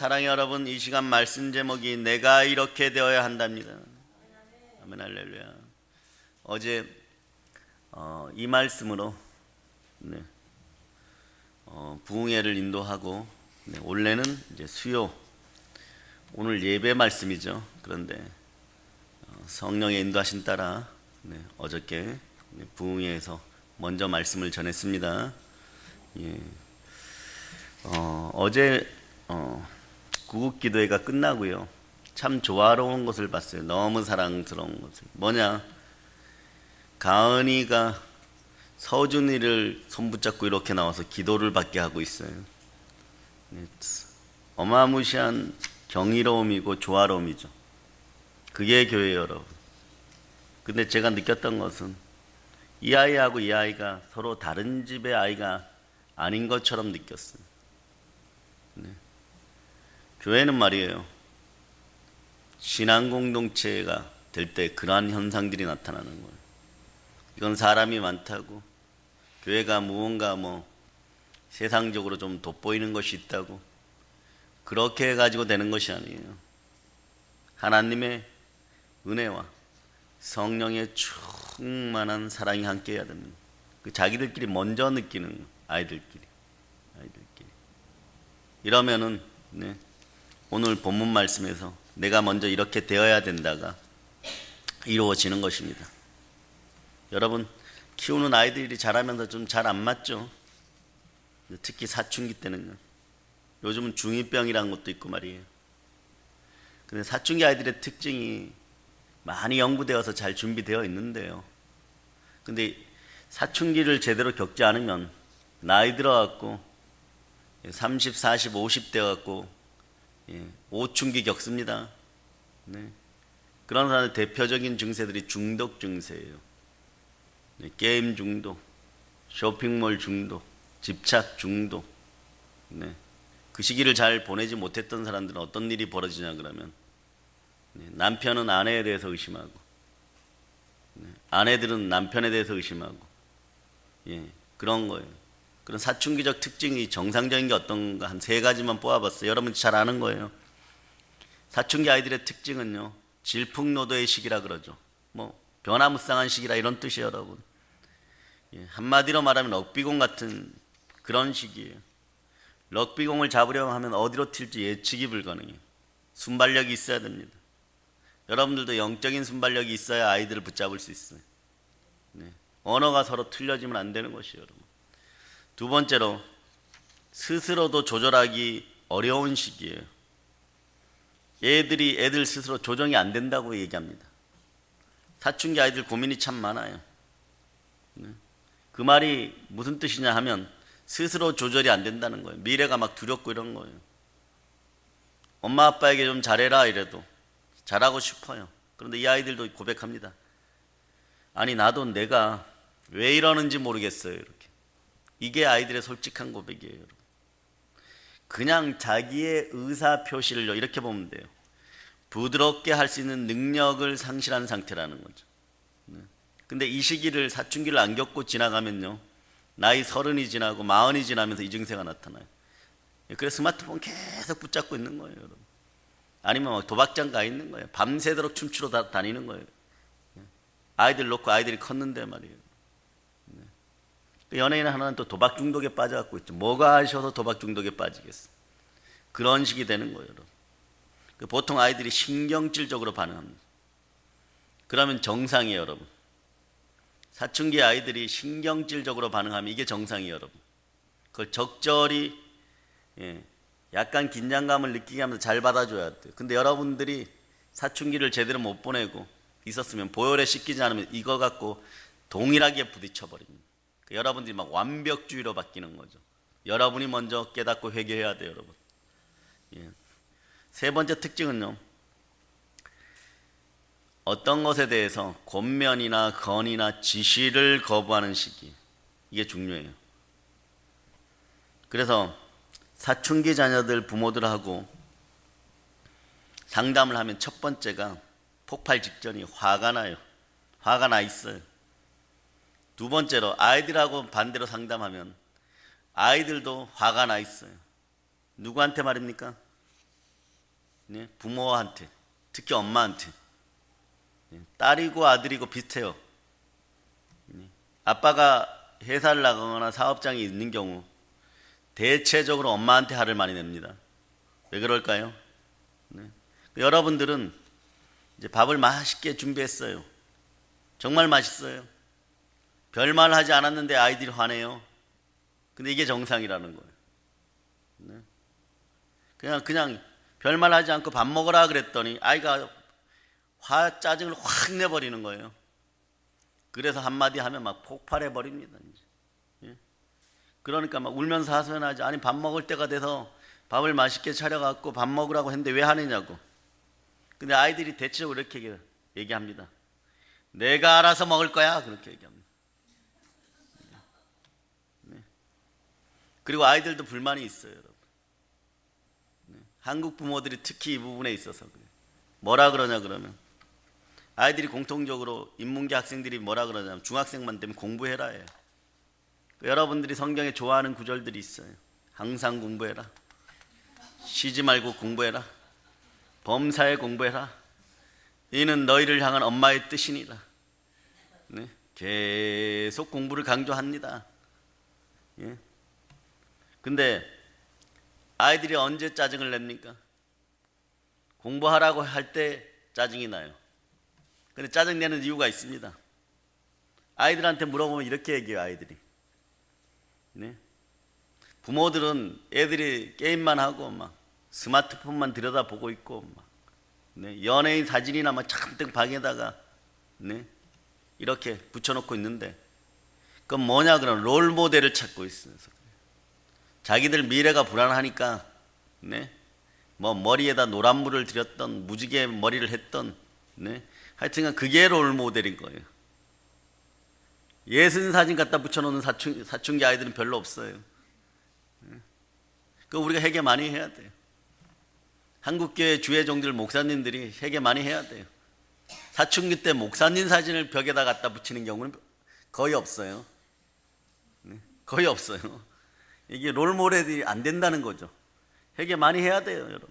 사랑의 여러분, 이 시간 말씀 제목이 내가 이렇게 되어야 한답니다. 아멘, 할렐루야. 어제 이 말씀으로 부흥회를 인도하고 원래는 이제 수요, 오늘 예배 말씀이죠. 그런데 성령의 인도하신 따라 어저께 부흥회에서 먼저 말씀을 전했습니다. 어제 구국기도회가 끝나고요, 참 조화로운 것을 봤어요. 너무 사랑스러운 것을. 뭐냐, 가은이가 서준이를 손붙잡고 이렇게 나와서 기도를 받게 하고 있어요. 어마무시한 경이로움이고 조화로움이죠. 그게 교회예요, 여러분. 근데 제가 느꼈던 것은 이 아이하고 이 아이가 서로 다른 집의 아이가 아닌 것처럼 느꼈어요. 교회는 말이에요, 신앙 공동체가 될 때 그러한 현상들이 나타나는 거예요. 이건 사람이 많다고, 교회가 무언가 세상적으로 좀 돋보이는 것이 있다고 그렇게 해가지고 되는 것이 아니에요. 하나님의 은혜와 성령의 충만한 사랑이 함께 해야 됩니다. 자기들끼리 먼저 느끼는 거예요. 아이들끼리. 이러면은 오늘 본문 말씀에서 내가 먼저 이렇게 되어야 된다가 이루어지는 것입니다. 여러분, 키우는 아이들이 자라면서 좀 잘 안 맞죠? 특히 사춘기 때는요. 요즘은 중2병이라는 것도 있고 말이에요. 근데 사춘기 아이들의 특징이 많이 연구되어서 잘 준비되어 있는데요, 근데 사춘기를 제대로 겪지 않으면 나이 들어갖고 30, 40, 50대 갖고 오춘기 겪습니다. 그런 사람의 대표적인 증세들이 중독 증세예요. 게임 중독, 쇼핑몰 중독, 집착 중독. 그 시기를 잘 보내지 못했던 사람들은 어떤 일이 벌어지냐 그러면 남편은 아내에 대해서 의심하고, 아내들은 남편에 대해서 의심하고, 그런 거예요. 그런 사춘기적 특징이 정상적인 게 어떤가 한 3가지만 뽑아봤어요. 여러분 잘 아는 거예요. 사춘기 아이들의 특징은요, 질풍노도의 시기라 그러죠. 변화무쌍한 시기라 이런 뜻이에요, 여러분. 한마디로 말하면 럭비공 같은 그런 시기예요. 럭비공을 잡으려고 하면 어디로 튈지 예측이 불가능해요. 순발력이 있어야 됩니다. 여러분들도 영적인 순발력이 있어야 아이들을 붙잡을 수 있어요. 언어가 서로 틀려지면 안 되는 것이에요, 여러분. 두 번째로, 스스로도 조절하기 어려운 시기예요. 애들 스스로 조정이 안 된다고 얘기합니다. 사춘기 아이들 고민이 참 많아요. 그 말이 무슨 뜻이냐 하면 스스로 조절이 안 된다는 거예요. 미래가 막 두렵고 이런 거예요. 엄마 아빠에게 좀 잘해라 이래도 잘하고 싶어요. 그런데 이 아이들도 고백합니다. 아니, 나도 내가 왜 이러는지 모르겠어요, 이렇게. 이게 아이들의 솔직한 고백이에요, 여러분. 그냥 자기의 의사 표시를 이렇게 보면 돼요. 부드럽게 할 수 있는 능력을 상실한 상태라는 거죠. 근데 이 시기를, 사춘기를 안 겪고 지나가면요, 나이 30이 지나고 40이 지나면서 이 증세가 나타나요. 그래서 스마트폰 계속 붙잡고 있는 거예요, 여러분. 아니면 막 도박장 가 있는 거예요. 밤새도록 춤추러 다니는 거예요. 아이들 놓고 아이들이 컸는데 말이에요. 연예인 하나는 또 도박 중독에 빠져갖고 있죠. 뭐가 하셔서 도박 중독에 빠지겠어. 그런 식이 되는 거예요, 여러분. 보통 아이들이 신경질적으로 반응합니다. 그러면 정상이에요, 여러분. 사춘기 아이들이 신경질적으로 반응하면 이게 정상이에요, 여러분. 그걸 적절히 약간 긴장감을 느끼게 하면서 잘 받아줘야 돼요. 근데 여러분들이 사춘기를 제대로 못 보내고 있었으면, 보혈에 씻기지 않으면 이거 갖고 동일하게 부딪혀버립니다. 여러분들이 막 완벽주의로 바뀌는 거죠. 여러분이 먼저 깨닫고 회개해야 돼요, 여러분. 세 번째 특징은요, 어떤 것에 대해서 권면이나 건의나 지시를 거부하는 시기. 이게 중요해요. 그래서 사춘기 자녀들 부모들하고 상담을 하면 첫 번째가 폭발 직전이 화가 나요. 화가 나 있어요. 두 번째로, 아이들하고 반대로 상담하면 아이들도 화가 나 있어요. 누구한테 말입니까? 부모한테, 특히 엄마한테. 딸이고 아들이고 비슷해요. 아빠가 회사를 나가거나 사업장이 있는 경우 대체적으로 엄마한테 화를 많이 냅니다. 왜 그럴까요? 여러분들은 이제 밥을 맛있게 준비했어요. 정말 맛있어요. 별말 하지 않았는데 아이들이 화내요. 근데 이게 정상이라는 거예요. 그냥 별말 하지 않고 밥 먹으라 그랬더니 아이가 짜증을 확 내버리는 거예요. 그래서 한마디 하면 막 폭발해 버립니다. 그러니까 막 울면서 하소연하지. 아니 밥 먹을 때가 돼서 밥을 맛있게 차려갖고 밥 먹으라고 했는데 왜 하느냐고. 근데 아이들이 대체적으로 이렇게 얘기합니다. 내가 알아서 먹을 거야. 그렇게 얘기합니다. 그리고 아이들도 불만이 있어요, 여러분. 한국 부모들이 특히 이 부분에 있어서 그래요. 뭐라 그러냐 그러면 아이들이 공통적으로 인문계 학생들이 뭐라 그러냐면 중학생만 되면 공부해라 해요. 여러분들이 성경에 좋아하는 구절들이 있어요. 항상 공부해라. 쉬지 말고 공부해라. 범사에 공부해라. 이는 너희를 향한 엄마의 뜻이니라. 계속 공부를 강조합니다. 근데 아이들이 언제 짜증을 냅니까? 공부하라고 할 때 짜증이 나요. 근데 짜증 내는 이유가 있습니다. 아이들한테 물어보면 이렇게 얘기해요, 아이들이. 부모들은 애들이 게임만 하고 막 스마트폰만 들여다보고 있고 막 연예인 사진이나 막 잔뜩 방에다가 이렇게 붙여놓고 있는데 그건 뭐냐 그러면 롤 모델을 찾고 있어요. 자기들 미래가 불안하니까 뭐 머리에다 노란물을 들였던 무지개 머리를 했던 하여튼간 그게 롤 모델인 거예요. 예술 사진 갖다 붙여놓는 사춘기 아이들은 별로 없어요. 그 우리가 회개 많이 해야 돼요. 한국교회 주회종들 목사님들이 회개 많이 해야 돼요. 사춘기 때 목사님 사진을 벽에다 갖다 붙이는 경우는 거의 없어요. 거의 없어요. 이게 롤모델이 안 된다는 거죠. 회개 많이 해야 돼요, 여러분.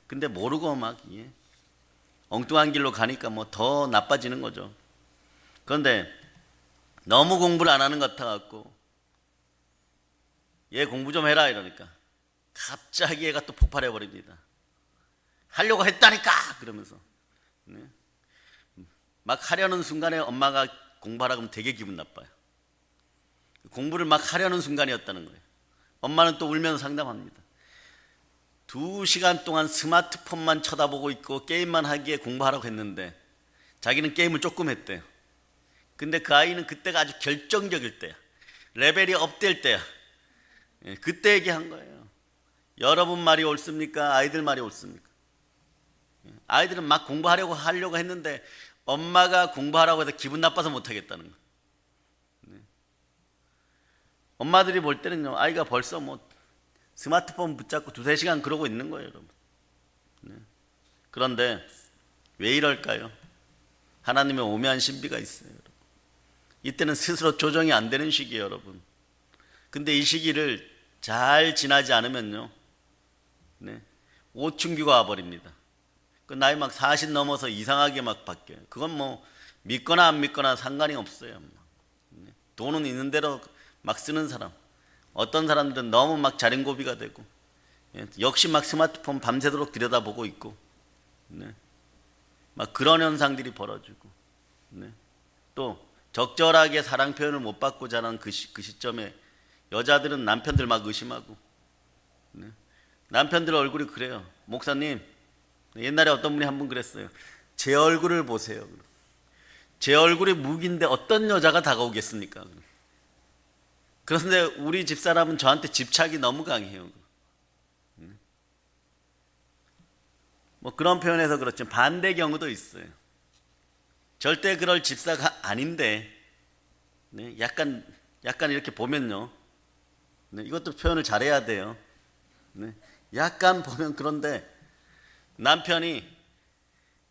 근데 모르고 막 엉뚱한 길로 가니까 뭐 더 나빠지는 거죠. 그런데 너무 공부를 안 하는 것 같아갖고 얘 공부 좀 해라 이러니까 갑자기 얘가 또 폭발해 버립니다. 하려고 했다니까 그러면서 막 하려는 순간에 엄마가 공부하라 그러면 되게 기분 나빠요. 공부를 막 하려는 순간이었다는 거예요. 엄마는 또 울면서 상담합니다. 2시간 동안 스마트폰만 쳐다보고 있고 게임만 하기에 공부하라고 했는데 자기는 게임을 조금 했대요. 근데 그 아이는 그때가 아주 결정적일 때야. 레벨이 업될 때야. 그때 얘기한 거예요. 여러분 말이 옳습니까? 아이들 말이 옳습니까? 아이들은 막 공부하려고 했는데 엄마가 공부하라고 해서 기분 나빠서 못하겠다는 거예요. 엄마들이 볼 때는요, 아이가 벌써 뭐 스마트폰 붙잡고 2-3시간 그러고 있는 거예요, 여러분. 그런데 왜 이럴까요? 하나님의 오묘한 신비가 있어요, 여러분. 이때는 스스로 조정이 안 되는 시기예요, 여러분. 근데 이 시기를 잘 지나지 않으면요, 오춘기가 와버립니다. 그 나이 막 40 넘어서 이상하게 막 바뀌어요. 그건 뭐 믿거나 안 믿거나 상관이 없어요. 돈은 있는 대로 막 쓰는 사람, 어떤 사람들은 너무 막 자린고비가 되고 역시 막 스마트폰 밤새도록 들여다보고 있고 막 그런 현상들이 벌어지고 또 적절하게 사랑 표현을 못 받고 자란 그 시점에 여자들은 남편들 막 의심하고 남편들 얼굴이 그래요. 목사님, 옛날에 어떤 분이 한 분 그랬어요. 제 얼굴을 보세요. 제 얼굴이 무기인데 어떤 여자가 다가오겠습니까? 그런데 우리 집사람은 저한테 집착이 너무 강해요. 뭐 그런 표현에서 그렇지만 반대 경우도 있어요. 절대 그럴 집사가 아닌데 약간 이렇게 보면요, 이것도 표현을 잘해야 돼요. 약간 보면 그런데 남편이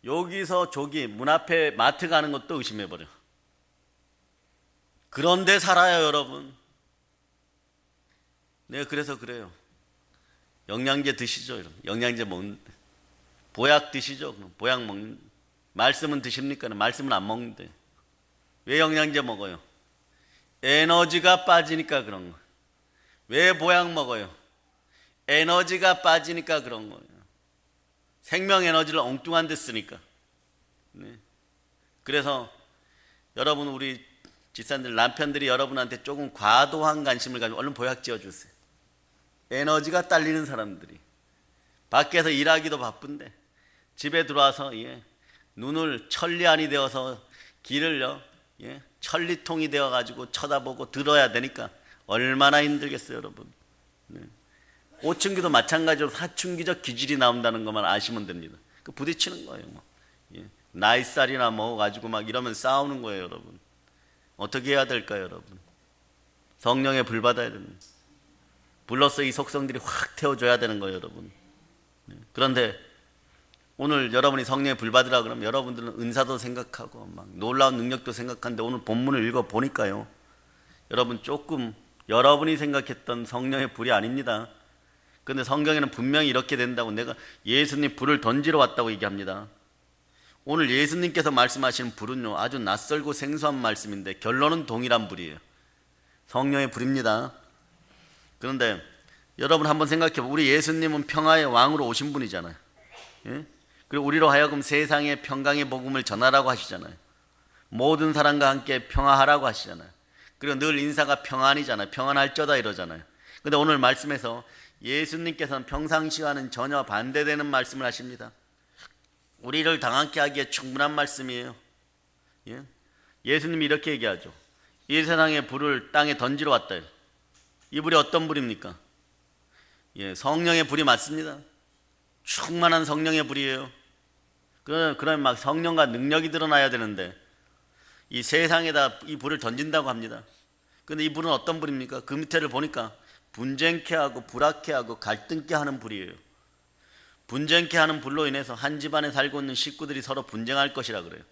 여기서 저기 문 앞에 마트 가는 것도 의심해버려. 그런데 살아요, 여러분. 그래서 그래요. 영양제 드시죠, 여러분. 영양제 먹는데. 보약 드시죠. 보약 먹는. 말씀은 드십니까? 말씀은 안 먹는데. 왜 영양제 먹어요? 에너지가 빠지니까 그런 거예요. 왜 보약 먹어요? 에너지가 빠지니까 그런 거예요. 생명 에너지를 엉뚱한 데 쓰니까. 네. 그래서 여러분, 우리 집사님들, 남편들이 여러분한테 조금 과도한 관심을 가지고 얼른 보약 지어주세요. 에너지가 딸리는 사람들이 밖에서 일하기도 바쁜데 집에 들어와서 눈을 천리안이 되어서 길을요 천리통이 되어가지고 쳐다보고 들어야 되니까 얼마나 힘들겠어요, 여러분. 네. 오춘기도 마찬가지로 사춘기적 기질이 나온다는 것만 아시면 됩니다. 그 부딪히는 거예요. 나이살이나 먹어가지고 막 이러면 싸우는 거예요, 여러분. 어떻게 해야 될까요, 여러분? 성령의 불 받아야 됩니다. 불로써 이 속성들이 확 태워줘야 되는 거예요, 여러분. 그런데 오늘 여러분이 성령의 불 받으라 그러면 여러분들은 은사도 생각하고 막 놀라운 능력도 생각하는데 오늘 본문을 읽어 보니까요, 여러분 조금 여러분이 생각했던 성령의 불이 아닙니다. 그런데 성경에는 분명히 이렇게 된다고, 내가 예수님 불을 던지러 왔다고 얘기합니다. 오늘 예수님께서 말씀하시는 불은요 아주 낯설고 생소한 말씀인데 결론은 동일한 불이에요. 성령의 불입니다. 그런데 여러분 한번 생각해 보세요. 우리 예수님은 평화의 왕으로 오신 분이잖아요. 예? 그리고 우리로 하여금 세상에 평강의 복음을 전하라고 하시잖아요. 모든 사람과 함께 평화하라고 하시잖아요. 그리고 늘 인사가 평안이잖아요. 평안할저다 이러잖아요. 그런데 오늘 말씀에서 예수님께서는 평상시와는 전혀 반대되는 말씀을 하십니다. 우리를 당황케 하기에 충분한 말씀이에요. 예? 예수님이 이렇게 얘기하죠. 이 세상의 불을 땅에 던지러 왔다. 이 불이 어떤 불입니까? 성령의 불이 맞습니다. 충만한 성령의 불이에요. 그러면 막 성령과 능력이 드러나야 되는데 이 세상에다 이 불을 던진다고 합니다. 그런데 이 불은 어떤 불입니까? 그 밑에를 보니까 분쟁케 하고 불화케 하고 갈등케 하는 불이에요. 분쟁케 하는 불로 인해서 한 집안에 살고 있는 식구들이 서로 분쟁할 것이라 그래요.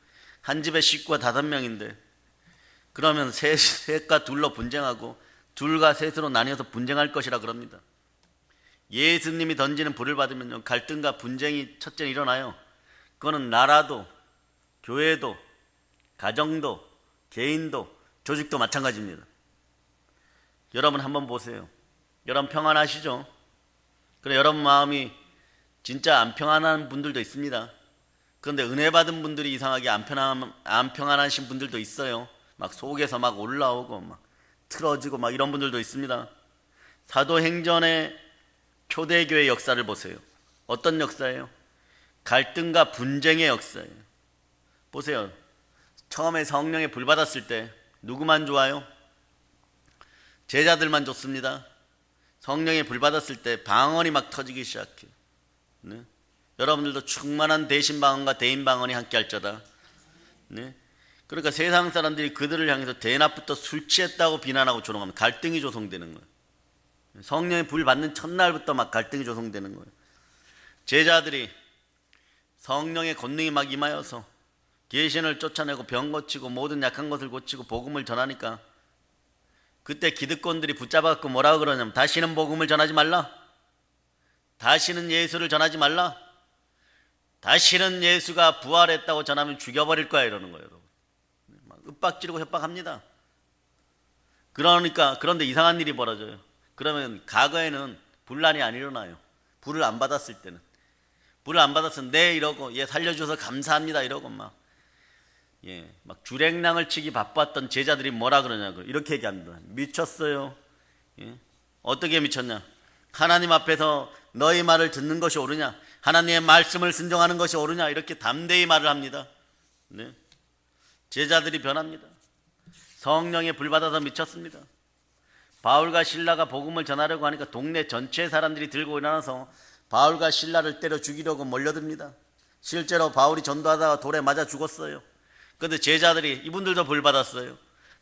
한 집에 식구가 5명인데 그러면 셋과 둘로 분쟁하고 둘과 셋으로 나뉘어서 분쟁할 것이라 그럽니다. 예수님이 던지는 불을 받으면요 갈등과 분쟁이 첫째 일어나요. 그거는 나라도 교회도 가정도 개인도 조직도 마찬가지입니다. 여러분 한번 보세요. 여러분 평안하시죠? 그래, 여러분 마음이 진짜 안 평안한 분들도 있습니다. 그런데 은혜 받은 분들이 이상하게 안 평안하신 분들도 있어요. 막 속에서 막 올라오고 막 틀어지고 막 이런 분들도 있습니다. 사도행전의 초대교회 역사를 보세요. 어떤 역사예요? 갈등과 분쟁의 역사예요. 보세요. 처음에 성령에 불 받았을 때 누구만 좋아요? 제자들만 좋습니다. 성령에 불 받았을 때 방언이 막 터지기 시작해요. 네? 여러분들도 충만한 대신 방언과 대인 방언이 함께 할저다. 네? 그러니까 세상 사람들이 그들을 향해서 대낮부터 술 취했다고 비난하고 조롱하면 갈등이 조성되는 거예요. 성령의 불 받는 첫날부터 막 갈등이 조성되는 거예요. 제자들이 성령의 권능이 막 임하여서 귀신을 쫓아내고 병 고치고 모든 약한 것을 고치고 복음을 전하니까 그때 기득권들이 붙잡아갖고 뭐라고 그러냐면 다시는 복음을 전하지 말라. 다시는 예수를 전하지 말라. 다시는 예수가 부활했다고 전하면 죽여버릴 거야 이러는 거예요. 여러분. 막 윽박지르고 협박합니다. 그런데 이상한 일이 벌어져요. 그러면 과거에는 분란이 안 일어나요. 불을 안 받았을 때는. 불을 안 받았으면 네 이러고 살려줘서 감사합니다 이러고 막 주랭랑을 치기 바빴던 제자들이 뭐라 그러냐고 이렇게 얘기합니다. 미쳤어요. 어떻게 미쳤냐? 하나님 앞에서 너희 말을 듣는 것이 옳으냐? 하나님의 말씀을 순종하는 것이 옳으냐? 이렇게 담대히 말을 합니다. 네. 제자들이 변합니다. 성령에 불 받아서 미쳤습니다. 바울과 신라가 복음을 전하려고 하니까 동네 전체 사람들이 들고 일어나서 바울과 신라를 때려 죽이려고 몰려듭니다. 실제로 바울이 전도하다가 돌에 맞아 죽었어요. 그런데 제자들이 이분들도 불 받았어요.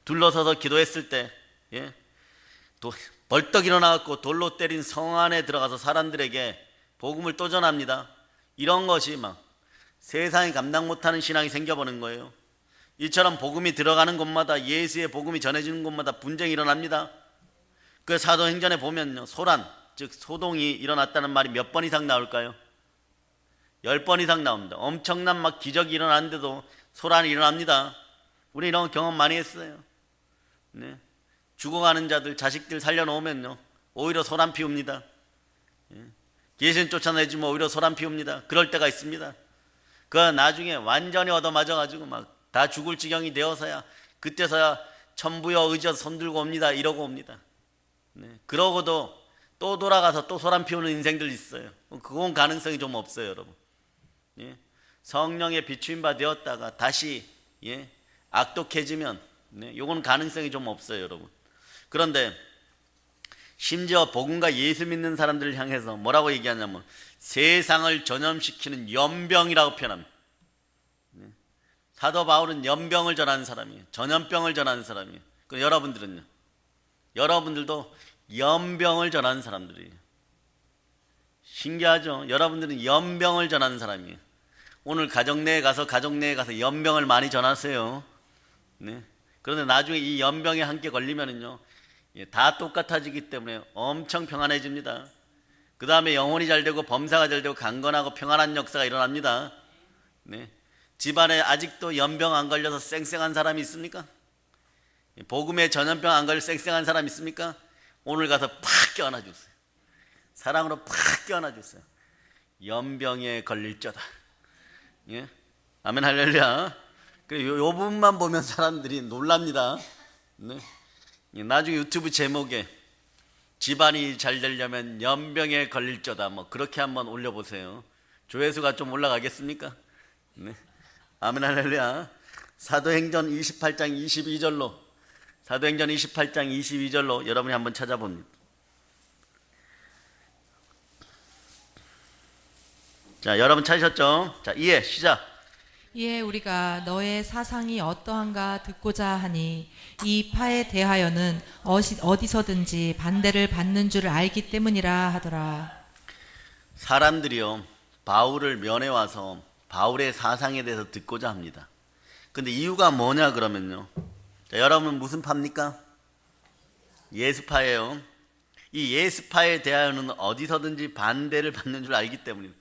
둘러서서 기도했을 때 벌떡 일어나갖고 돌로 때린 성 안에 들어가서 사람들에게 복음을 또 전합니다. 이런 것이 막 세상이 감당 못하는 신앙이 생겨버린 거예요. 이처럼 복음이 들어가는 곳마다 예수의 복음이 전해지는 곳마다 분쟁이 일어납니다. 그 사도행전에 보면요 소란 즉 소동이 일어났다는 말이 몇 번 이상 나올까요? 10번 이상 나옵니다. 엄청난 막 기적이 일어나는데도 소란이 일어납니다. 우리 이런 경험 많이 했어요. 네. 죽어가는 자들 자식들 살려놓으면요 오히려 소란 피웁니다. 귀신 쫓아내주면 오히려 소란 피웁니다. 그럴 때가 있습니다. 그 나중에 완전히 얻어맞아가지고 막 다 죽을 지경이 되어서야 그때서야 천부여 의지어서 손들고 옵니다. 이러고 옵니다. 네. 그러고도 또 돌아가서 또 소란 피우는 인생들 있어요. 그건 가능성이 좀 없어요, 여러분. 예. 성령의 비추임 바 되었다가 다시 악독해지면 요건 가능성이 좀 없어요, 여러분. 그런데 심지어 복음과 예수 믿는 사람들을 향해서 뭐라고 얘기하냐면 세상을 전염시키는 연병이라고 표현합니다. 사도 바울은 연병을 전하는 사람이에요. 전염병을 전하는 사람이에요. 그럼 여러분들은요? 여러분들도 연병을 전하는 사람들이에요. 신기하죠? 여러분들은 연병을 전하는 사람이에요. 오늘 가정 내에 가서 연병을 많이 전하세요. 네. 그런데 나중에 이 연병에 함께 걸리면은요, 다 똑같아지기 때문에 엄청 평안해집니다. 그 다음에 영혼이 잘 되고 범사가 잘 되고 강건하고 평안한 역사가 일어납니다. 네. 집안에 아직도 연병 안 걸려서 쌩쌩한 사람이 있습니까? 복음에 전염병 안 걸려 쌩쌩한 사람 있습니까? 오늘 가서 팍 껴안아 주세요. 사랑으로 팍 껴안아 주세요. 연병에 걸릴저다. 예? 아멘 할렐루야. 그래 요 부분만 보면 사람들이 놀랍니다. 네. 나중에 유튜브 제목에 집안이 잘 되려면 연병에 걸릴저다 뭐 그렇게 한번 올려보세요. 조회수가 좀 올라가겠습니까? 네. 아멘 할렐루야. 사도행전 28장 22절로 사도행전 28장 22절로 여러분이 한번 찾아봅니다. 자, 여러분 찾으셨죠? 자, 이해 시작. 이에 우리가 너의 사상이 어떠한가 듣고자 하니 이 파에 대하여는 어디서든지 반대를 받는 줄 알기 때문이라 하더라. 사람들이요 바울을 면회 와서 바울의 사상에 대해서 듣고자 합니다. 근데 이유가 뭐냐 그러면요, 자, 여러분 무슨 파입니까? 예수파예요. 이 예수파에 대하여는 어디서든지 반대를 받는 줄 알기 때문입니다.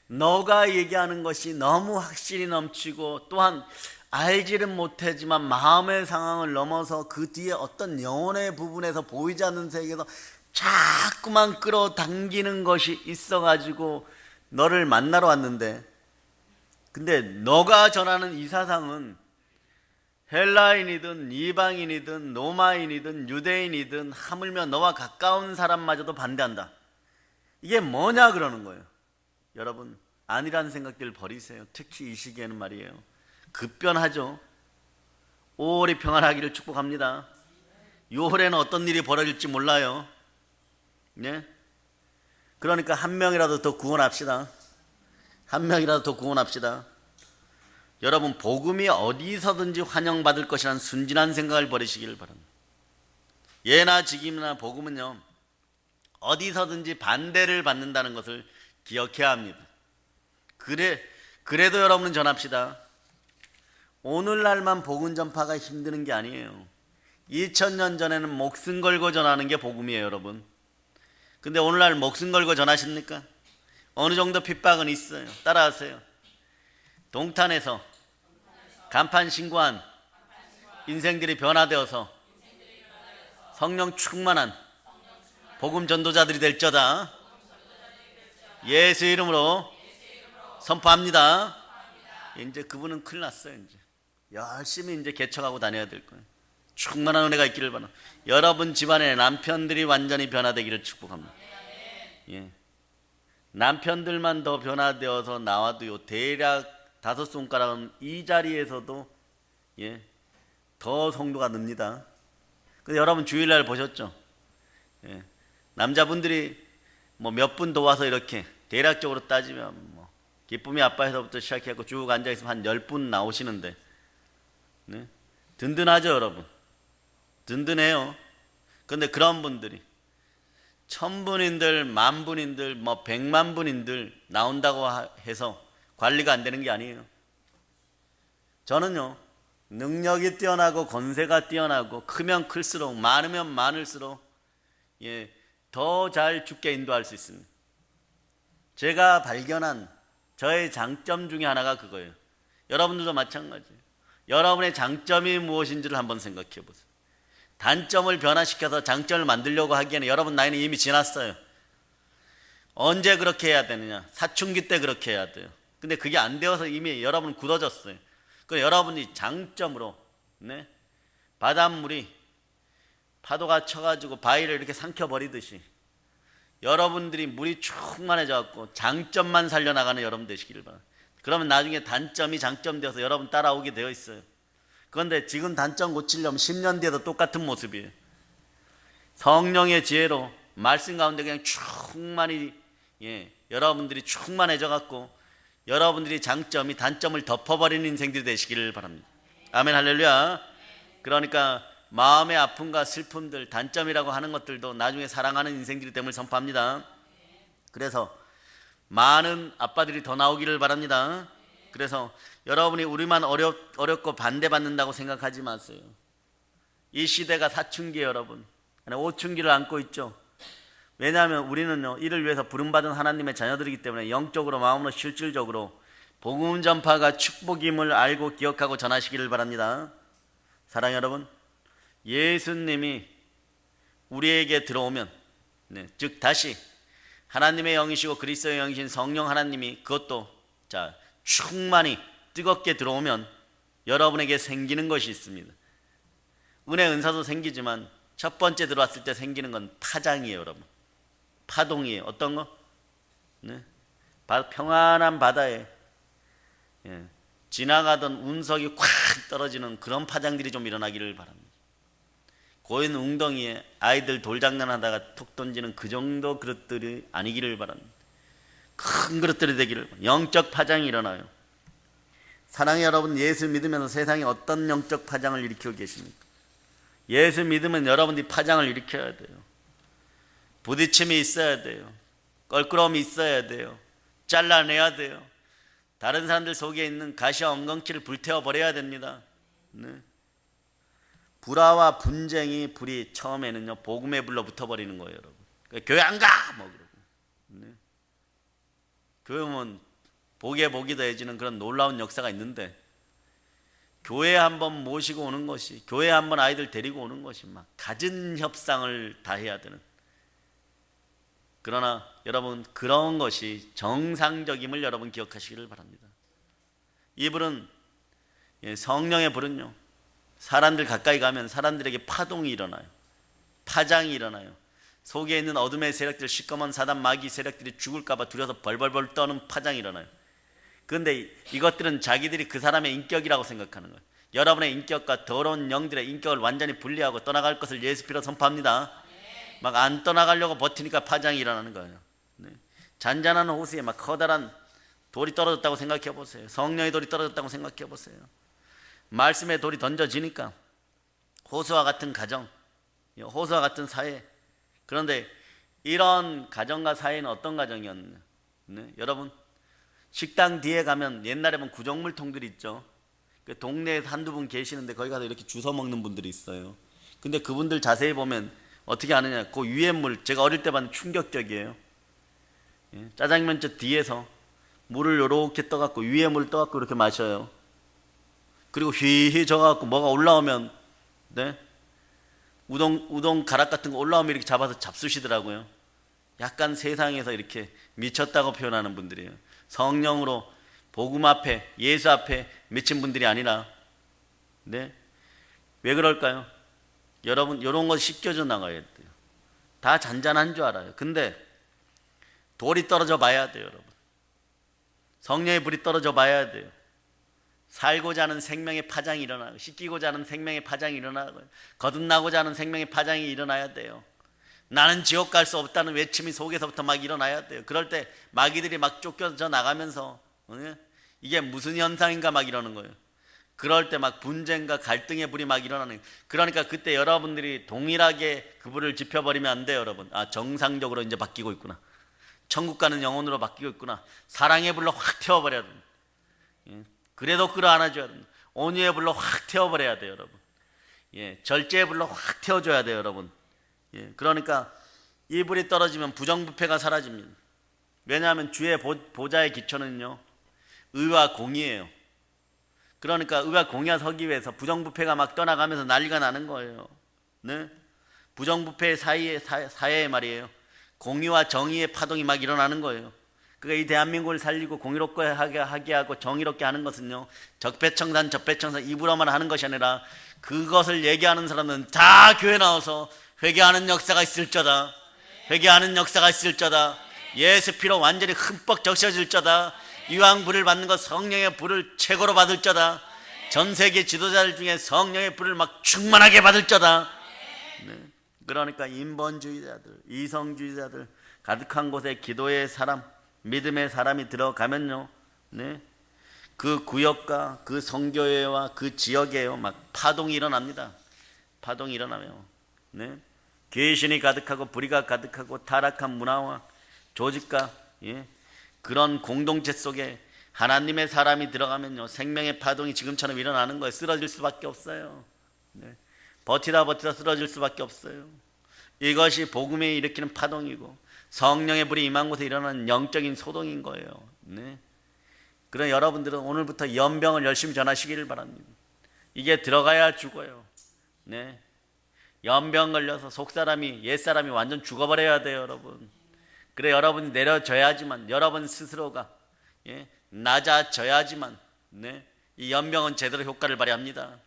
너가 얘기하는 것이 너무 확실히 넘치고 또한 알지는 못하지만 마음의 상황을 넘어서 그 뒤에 어떤 영혼의 부분에서 보이지 않는 세계에서 자꾸만 끌어당기는 것이 있어가지고 너를 만나러 왔는데, 근데 너가 전하는 이 사상은 헬라인이든 이방인이든 로마인이든 유대인이든 하물며 너와 가까운 사람마저도 반대한다. 이게 뭐냐 그러는 거예요. 여러분 아니라는 생각들 버리세요. 특히 이 시기에는 말이에요. 급변하죠. 5월이 평안하기를 축복합니다. 6월에는 어떤 일이 벌어질지 몰라요. 네? 그러니까 한 명이라도 더 구원합시다. 한 명이라도 더 구원합시다. 여러분 복음이 어디서든지 환영받을 것이라는 순진한 생각을 버리시기를 바랍니다. 예나 지금이나 복음은요 어디서든지 반대를 받는다는 것을 기억해야 합니다. 그래도 여러분은 전합시다. 오늘날만 복음 전파가 힘드는 게 아니에요. 2000년 전에는 목숨 걸고 전하는 게 복음이에요, 여러분. 근데 오늘날 목숨 걸고 전하십니까? 어느 정도 핍박은 있어요. 따라하세요. 동탄에서 간판 신고한 인생들이 변화되어서 성령 충만한 복음 전도자들이 될저다. 예수 이름으로 선포합니다. 이제 그분은 큰일 났어요. 이제 열심히 이제 개척하고 다녀야 될 거예요. 충만한 은혜가 있기를 바랍니다. 여러분 집안에 남편들이 완전히 변화되기를 축복합니다. 예. 남편들만 더 변화되어서 나와도요 대략 5손가락은 이 자리에서도 더 성도가 늡니다. 근데 여러분 주일날 보셨죠? 남자분들이 뭐 몇 분 도와서 이렇게 대략적으로 따지면 뭐 기쁨이 아빠에서부터 시작해서 쭉 앉아있으면 한 10분 나오시는데, 네? 든든하죠 여러분? 든든해요. 그런데 그런 분들이 1000분인들 만분인들 뭐 100만분인들 나온다고 해서 관리가 안 되는 게 아니에요. 저는요 능력이 뛰어나고 권세가 뛰어나고 크면 클수록 많으면 많을수록 더 잘 죽게 인도할 수 있습니다. 제가 발견한 저의 장점 중에 하나가 그거예요. 여러분들도 마찬가지예요. 여러분의 장점이 무엇인지를 한번 생각해 보세요. 단점을 변화시켜서 장점을 만들려고 하기에는 여러분 나이는 이미 지났어요. 언제 그렇게 해야 되느냐? 사춘기 때 그렇게 해야 돼요. 근데 그게 안 되어서 이미 여러분은 굳어졌어요. 그래서 여러분이 장점으로, 네? 바닷물이 파도가 쳐가지고 바위를 이렇게 삼켜버리듯이 여러분들이 물이 충만해져 갖고 장점만 살려나가는 여러분 되시기를 바랍니다. 그러면 나중에 단점이 장점 되어서 여러분 따라오게 되어 있어요. 그런데 지금 단점 고치려면 10년 뒤에도 똑같은 모습이에요. 성령의 지혜로 말씀 가운데 그냥 충만히, 여러분들이 충만해져 갖고 여러분들이 장점이 단점을 덮어버리는 인생들이 되시기를 바랍니다. 아멘, 할렐루야. 그러니까 마음의 아픔과 슬픔들, 단점이라고 하는 것들도 나중에 사랑하는 인생들이 됨을 선포합니다. 그래서 많은 아빠들이 더 나오기를 바랍니다. 그래서 여러분이 우리만 어렵고 반대받는다고 생각하지 마세요. 이 시대가 사춘기예요, 여러분. 오춘기를 안고 있죠. 왜냐하면 우리는요, 이를 위해서 부름받은 하나님의 자녀들이기 때문에 영적으로, 마음으로, 실질적으로 복음 전파가 축복임을 알고 기억하고 전하시기를 바랍니다. 사랑하는 여러분, 예수님이 우리에게 들어오면, 즉 다시 하나님의 영이시고 그리스도의 영이신 성령 하나님이 그것도 충만히 뜨겁게 들어오면 여러분에게 생기는 것이 있습니다. 은혜 은사도 생기지만 첫 번째 들어왔을 때 생기는 건 파장이에요, 여러분. 파동이에요. 어떤 거? 평안한 바다에 지나가던 운석이 콱 떨어지는 그런 파장들이 좀 일어나기를 바랍니다. 고인 웅덩이에 아이들 돌장난하다가 툭 던지는 그 정도 그릇들이 아니기를 바랍니다. 큰 그릇들이 되기를 바랍니다. 영적 파장이 일어나요. 사랑의 여러분, 예수 믿으면서 세상에 어떤 영적 파장을 일으키고 계십니까? 예수 믿으면 여러분들이 파장을 일으켜야 돼요. 부딪힘이 있어야 돼요. 껄끄러움이 있어야 돼요. 잘라내야 돼요. 다른 사람들 속에 있는 가시와 엉겅퀴를 불태워버려야 됩니다. 불화와 분쟁이 불이 처음에는요, 복음의 불로 붙어버리는 거예요, 여러분. 교회 안 가! 뭐 그러고. 교회 오면 복에 복이 더해지는 그런 놀라운 역사가 있는데, 교회에 한번 모시고 오는 것이, 교회에 한번 아이들 데리고 오는 것이 막 갖은 협상을 다 해야 되는. 그러나 여러분, 그런 것이 정상적임을 여러분 기억하시기를 바랍니다. 이 불은, 성령의 불은요, 사람들 가까이 가면 사람들에게 파동이 일어나요. 파장이 일어나요. 속에 있는 어둠의 세력들, 시꺼먼 사단 마귀 세력들이 죽을까봐 두려워서 벌벌벌 떠는 파장이 일어나요. 그런데 이것들은 자기들이 그 사람의 인격이라고 생각하는 거예요. 여러분의 인격과 더러운 영들의 인격을 완전히 분리하고 떠나갈 것을 예수 피로 선포합니다. 막 안 떠나가려고 버티니까 파장이 일어나는 거예요. 잔잔한 호수에 막 커다란 돌이 떨어졌다고 생각해 보세요. 성령의 돌이 떨어졌다고 생각해 보세요. 말씀의 돌이 던져지니까 호수와 같은 가정, 호수와 같은 사회. 그런데 이런 가정과 사회는 어떤 가정이었느냐? 여러분, 식당 뒤에 가면 옛날에 보면 구정물통들이 있죠. 그 동네에 한두 분 계시는데 거기 가서 이렇게 주워 먹는 분들이 있어요. 근데 그분들 자세히 보면 어떻게 하느냐? 그 위에 물, 제가 어릴 때 봤는데 충격적이에요. 짜장면집 뒤에서 물을 요렇게 떠갖고 위에 물 떠갖고 이렇게 마셔요. 그리고 휘휘 져갖고 뭐가 올라오면, 우동 가락 같은 거 올라오면 이렇게 잡아서 잡수시더라고요. 약간 세상에서 이렇게 미쳤다고 표현하는 분들이에요. 성령으로 복음 앞에, 예수 앞에 미친 분들이 아니라. 왜 그럴까요? 여러분, 이런 거 씻겨져 나가야 돼요. 다 잔잔한 줄 알아요. 근데 돌이 떨어져 봐야 돼요, 여러분. 성령의 불이 떨어져 봐야 돼요. 살고자 하는 생명의 파장이 일어나고, 씻기고자 하는 생명의 파장이 일어나고, 거듭나고자 하는 생명의 파장이 일어나야 돼요. 나는 지옥 갈 수 없다는 외침이 속에서부터 막 일어나야 돼요. 그럴 때 마귀들이 막 쫓겨져 나가면서 이게 무슨 현상인가 막 이러는 거예요. 그럴 때 막 분쟁과 갈등의 불이 막 일어나는 거예요. 그러니까 그때 여러분들이 동일하게 그 불을 지펴버리면 안 돼요, 여러분. 아, 정상적으로 이제 바뀌고 있구나. 천국 가는 영혼으로 바뀌고 있구나. 사랑의 불로 확 태워버려야 됩니다. 그래도 끌어안아줘야 됩니다. 온유의 불로 확 태워버려야 돼요, 여러분. 절제의 불로 확 태워줘야 돼요, 여러분. 그러니까 이 불이 떨어지면 부정부패가 사라집니다. 왜냐하면 주의 보좌의 기초는요, 의와 공의예요. 그러니까 의와 공의가 서기 위해서 부정부패가 막 떠나가면서 난리가 나는 거예요. 네? 부정부패 사이에 말이에요. 공의와 정의의 파동이 막 일어나는 거예요. 그러니까 이 대한민국을 살리고 공의롭게 하게 하고 정의롭게 하는 것은요, 적폐청산 입으로만 하는 것이 아니라 그것을 얘기하는 사람은 다 교회 나와서 회개하는 역사가 있을저다. 회개하는 역사가 있을저다. 예수 피로 완전히 흠뻑 적셔질 저다. 이왕 불을 받는 것 성령의 불을 최고로 받을 저다. 전 세계 지도자들 중에 성령의 불을 막 충만하게 받을 저다. 네. 그러니까 인본주의자들, 이성주의자들 가득한 곳에 기도의 사람, 믿음의 사람이 들어가면요, 네, 그 구역과 그 성교회와 그 지역에요 막 파동이 일어납니다. 파동이 일어나요. 네, 귀신이 가득하고 불의가 가득하고 타락한 문화와 조직과 그런 공동체 속에 하나님의 사람이 들어가면요, 생명의 파동이 지금처럼 일어나는 거예요. 쓰러질 수밖에 없어요. 네, 버티다 쓰러질 수밖에 없어요. 이것이 복음이 일으키는 파동이고 성령의 불이 임한 곳에 일어나는 영적인 소동인 거예요. 네. 그럼 여러분들은 오늘부터 연병을 열심히 전하시기를 바랍니다. 이게 들어가야 죽어요. 네. 연병 걸려서 속사람이 옛사람이 완전 죽어버려야 돼요, 여러분. 그래 여러분이 내려져야지만, 여러분 스스로가 낮아져야지만, 네, 이 연병은 제대로 효과를 발휘합니다.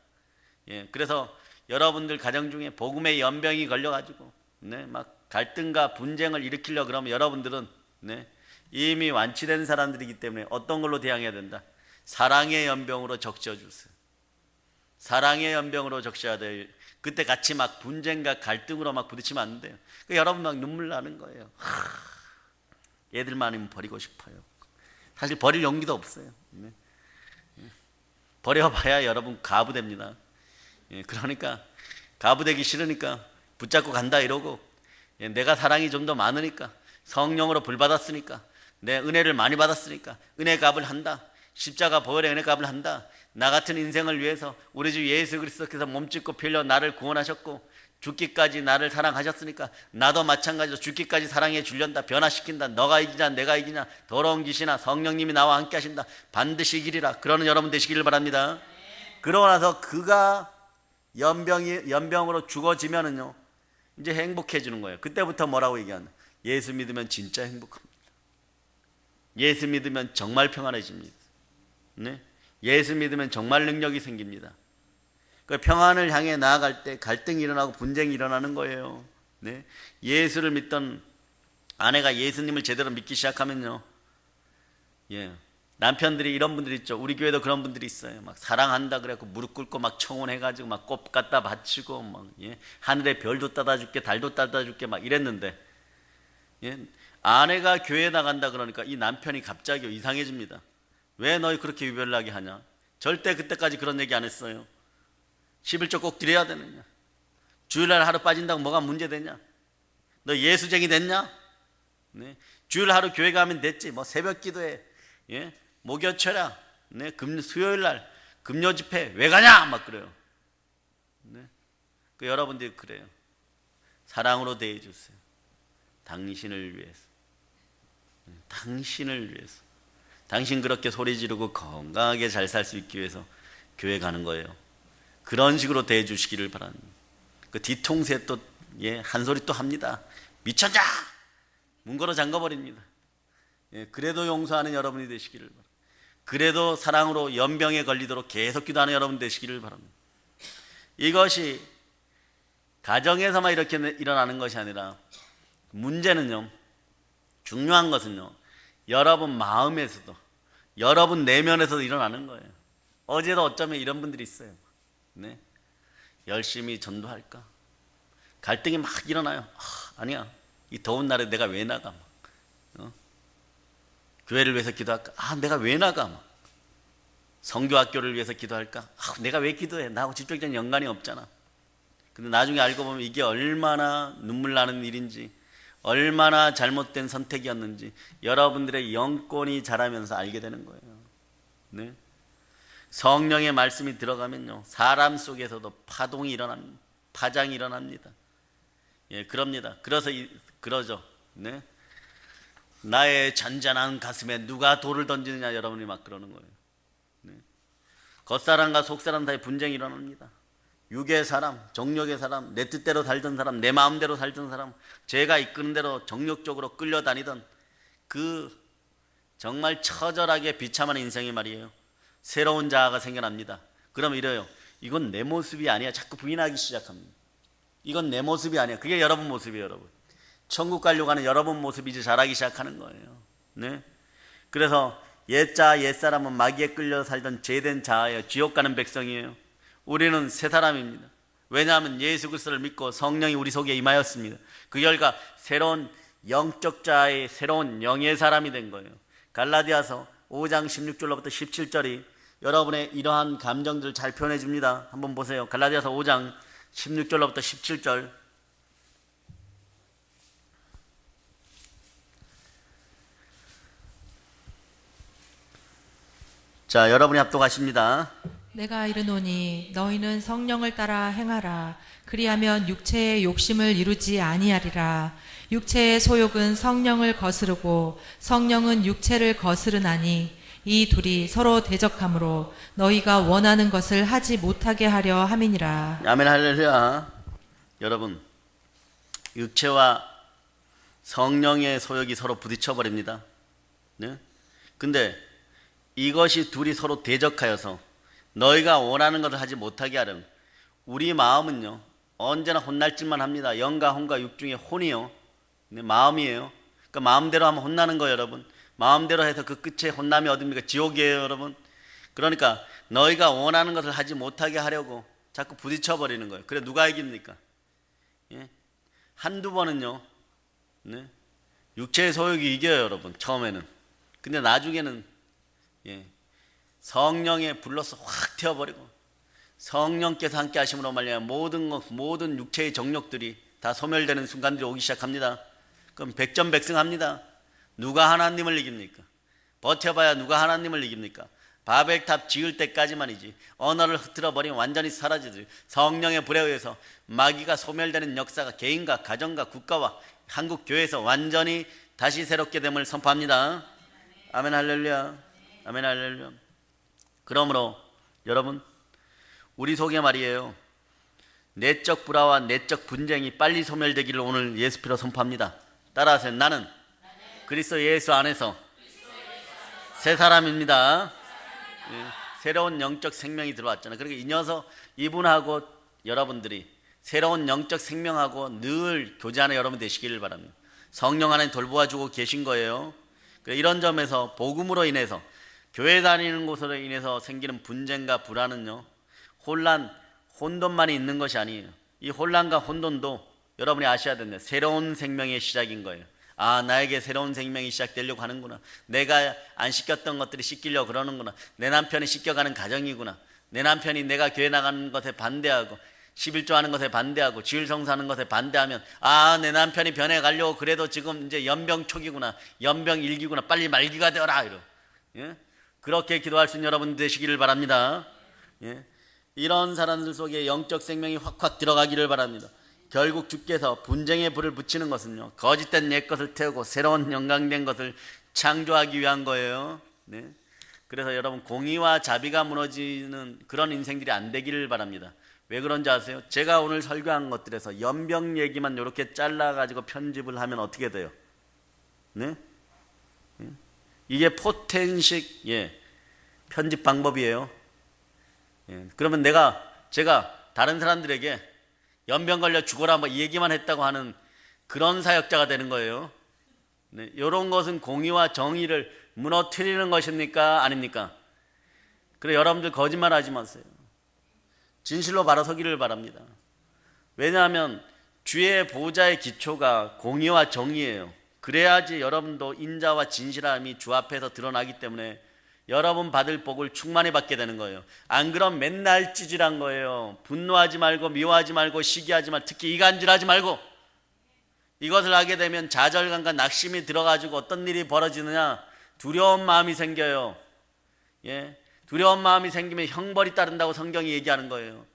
그래서 여러분들 가정 중에 복음의 연병이 걸려가지고 막 갈등과 분쟁을 일으키려고 그러면 여러분들은 이미 완치된 사람들이기 때문에 어떤 걸로 대항해야 된다? 사랑의 연병으로 적셔주세요. 사랑의 연병으로 적셔야 돼요. 그때 같이 막 분쟁과 갈등으로 막 부딪히면 안 돼요. 그러니까 여러분 막 눈물 나는 거예요. 얘들만 아니면 버리고 싶어요. 사실 버릴 용기도 없어요. 버려봐야 여러분 가부됩니다. 그러니까 가부되기 싫으니까 붙잡고 간다 이러고, 내가 사랑이 좀 더 많으니까, 성령으로 불 받았으니까, 내 은혜를 많이 받았으니까 은혜 값을 한다. 십자가 보혈의 은혜 값을 한다. 나 같은 인생을 위해서 우리 주 예수 그리스도께서 몸짓고 피 흘려 나를 구원하셨고 죽기까지 나를 사랑하셨으니까 나도 마찬가지로 죽기까지 사랑해 주련다. 변화시킨다. 너가 이기냐 내가 이기냐, 더러운 기시나 성령님이 나와 함께 하신다. 반드시 이기리라. 그러는 여러분 되시기를 바랍니다. 그러고 나서 그가 연병으로 죽어지면은요, 이제 행복해지는 거예요. 그때부터 뭐라고 얘기하나? 예수 믿으면 진짜 행복합니다. 예수 믿으면 정말 평안해집니다. 네? 예수 믿으면 정말 능력이 생깁니다. 그 평안을 향해 나아갈 때 갈등이 일어나고 분쟁이 일어나는 거예요. 네? 예수를 믿던 아내가 예수님을 제대로 믿기 시작하면요, 남편들이 이런 분들이 있죠. 우리 교회도 그런 분들이 있어요. 막 사랑한다 그래갖고 무릎 꿇고 막 청혼해가지고 막 꽃 갖다 바치고 막 하늘에 별도 따다 줄게 달도 따다 줄게 막 이랬는데, 아내가 교회에 나간다 그러니까 이 남편이 갑자기 이상해집니다. 왜 너희 그렇게 유별나게 하냐? 절대 그때까지 그런 얘기 안 했어요. 11조 꼭 드려야 되느냐? 주일날 하루 빠진다고 뭐가 문제되냐? 너 예수쟁이 됐냐? 네. 주일 하루 교회 가면 됐지. 뭐 새벽 기도해, 목요철야, 수요일날 금요 집회 왜 가냐? 막 그래요. 그 여러분들이 그래요. 사랑으로 대해주세요. 당신을 위해서. 당신을 위해서. 당신 그렇게 소리 지르고 건강하게 잘 살 수 있기 위해서 교회 가는 거예요. 그런 식으로 대해 주시기를 바랍니다. 그 뒤통수에 또 한 소리 또 합니다. 미쳤냐? 문 걸어 잠가 버립니다. 그래도 용서하는 여러분이 되시기를 바랍니다. 그래도 사랑으로 연병에 걸리도록 계속 기도하는 여러분 되시기를 바랍니다. 이것이 가정에서만 이렇게 일어나는 것이 아니라, 문제는요, 중요한 것은요, 여러분 마음에서도, 여러분 내면에서도 일어나는 거예요. 어제도 어쩌면 이런 분들이 있어요. 네, 열심히 전도할까? 갈등이 막 일어나요. 아니야, 이 더운 날에 내가 왜 나가? 교회를 위해서 기도할까? 내가 왜 나가? 성교학교를 위해서 기도할까? 내가 왜 기도해? 나하고 직접적인 연관이 없잖아. 근데 나중에 알고 보면 이게 얼마나 눈물 나는 일인지, 얼마나 잘못된 선택이었는지 여러분들의 영혼이 자라면서 알게 되는 거예요. 네? 성령의 말씀이 들어가면요, 사람 속에서도 파동이 일어납니다. 파장이 일어납니다. 그럽니다. 그러죠. 네? 나의 잔잔한 가슴에 누가 돌을 던지느냐 여러분이 막 그러는 거예요. 네. 겉사람과 속사람 사이에 분쟁이 일어납니다. 육의 사람, 정욕의 사람, 내 뜻대로 살던 사람, 내 마음대로 살던 사람, 제가 이끄는 대로 정욕적으로 끌려다니던 그 정말 처절하게 비참한 인생이 말이에요. 새로운 자아가 생겨납니다. 그럼 이래요. 이건 내 모습이 아니야. 자꾸 부인하기 시작합니다. 이건 내 모습이 아니야. 그게 여러분 모습이에요, 여러분. 천국 가려고 하는 여러분 모습이 이제 자라기 시작하는 거예요. 네? 그래서 옛자, 옛사람은 마귀에 끌려 살던 죄된 자아예요. 지옥 가는 백성이에요. 우리는 새 사람입니다. 왜냐하면 예수 그리스도를 믿고 성령이 우리 속에 임하였습니다. 그 결과 새로운 영적 자아의 새로운 영의 사람이 된 거예요. 갈라디아서 5장 16절로부터 17절이 여러분의 이러한 감정들을 잘 표현해 줍니다. 한번 보세요. 갈라디아서 5장 16절로부터 17절. 자, 여러분이 합독하십니다. 내가 이르노니 너희는 성령을 따라 행하라. 그리하면 육체의 욕심을 이루지 아니하리라. 육체의 소욕은 성령을 거스르고 성령은 육체를 거스르나니 이 둘이 서로 대적하므로 너희가 원하는 것을 하지 못하게 하려 함이니라. 아멘 할렐루야. 여러분, 육체와 성령의 소욕이 서로 부딪혀 버립니다. 네? 근데 이것이 둘이 서로 대적하여서 너희가 원하는 것을 하지 못하게 하려면 우리 마음은요 언제나 혼날 짓만 합니다. 영과 혼과 육 중에 혼이요 마음이에요. 그러니까 마음대로 하면 혼나는 거예요, 여러분. 마음대로 해서 그 끝에 혼남이 어딥니까? 지옥이에요, 여러분. 그러니까 너희가 원하는 것을 하지 못하게 하려고 자꾸 부딪혀 버리는 거예요. 그래 누가 이깁니까? 예? 한두 번은요 네? 육체의 소욕이 이겨요, 여러분. 처음에는. 근데 나중에는 예. 성령에 불러서 확 태워버리고 성령께서 함께 하심으로 말미암아 모든 육체의 정욕들이 다 소멸되는 순간들이 오기 시작합니다. 그럼 백전백승합니다. 누가 하나님을 이깁니까? 버텨봐야 누가 하나님을 이깁니까? 바벨탑 지을 때까지만이지 언어를 흐트러 버리면 완전히 사라지지. 성령의 불에 의해서 마귀가 소멸되는 역사가 개인과 가정과 국가와 한국 교회에서 완전히 다시 새롭게 됨을 선포합니다. 아멘 할렐루야. 아멘 할렐루야. 그러므로 여러분 우리 속에 말이에요 내적 불화와 내적 분쟁이 빨리 소멸되기를 오늘 예수 피로 선포합니다. 따라하세요. 나는 그리스도 예수 안에서 새 사람입니다. 예, 새로운 영적 생명이 들어왔잖아요. 그러니까 이분하고 여러분들이 새로운 영적 생명하고 늘 교제하는 여러분 되시기를 바랍니다. 성령 하나님 돌보아주고 계신 거예요. 이런 점에서 복음으로 인해서 교회 다니는 곳으로 인해서 생기는 분쟁과 불안은요 혼돈만이 있는 것이 아니에요. 이 혼란과 혼돈도 여러분이 아셔야 된다. 새로운 생명의 시작인 거예요. 아, 나에게 새로운 생명이 시작되려고 하는구나. 내가 안 씻겼던 것들이 씻기려고 그러는구나. 내 남편이 씻겨가는 가정이구나. 내 남편이 내가 교회 나가는 것에 반대하고 11조 하는 것에 반대하고 지율성사하는 것에 반대하면 아, 내 남편이 변해가려고 그래도 지금 이제 연병 초기구나. 연병 일기구나. 빨리 말기가 되어라. 이러. 예? 그렇게 기도할 수 있는 여러분 되시기를 바랍니다. 예? 이런 사람들 속에 영적 생명이 확확 들어가기를 바랍니다. 결국 주께서 분쟁의 불을 붙이는 것은요 거짓된 옛 것을 태우고 새로운 영광된 것을 창조하기 위한 거예요. 네? 그래서 여러분 공의와 자비가 무너지는 그런 인생들이 안 되기를 바랍니다. 왜 그런지 아세요? 제가 오늘 설교한 것들에서 연병 얘기만 이렇게 잘라가지고 편집을 하면 어떻게 돼요? 네? 이게 포텐식 편집 방법이에요. 그러면 제가 다른 사람들에게 연병 걸려 죽어라 뭐 이 얘기만 했다고 하는 그런 사역자가 되는 거예요. 네, 이런 것은 공의와 정의를 무너뜨리는 것입니까? 아닙니까? 그래 여러분들 거짓말 하지 마세요. 진실로 바로 서기를 바랍니다. 왜냐하면 주의 보좌의 기초가 공의와 정의예요. 그래야지 여러분도 인자와 진실함이 주 앞에서 드러나기 때문에 여러분 받을 복을 충만히 받게 되는 거예요. 안 그럼 맨날 찌질한 거예요. 분노하지 말고 미워하지 말고 시기하지 말고 특히 이간질하지 말고 이것을 하게 되면 좌절감과 낙심이 들어가지고 어떤 일이 벌어지느냐 두려운 마음이 생겨요. 두려운 마음이 생기면 형벌이 따른다고 성경이 얘기하는 거예요.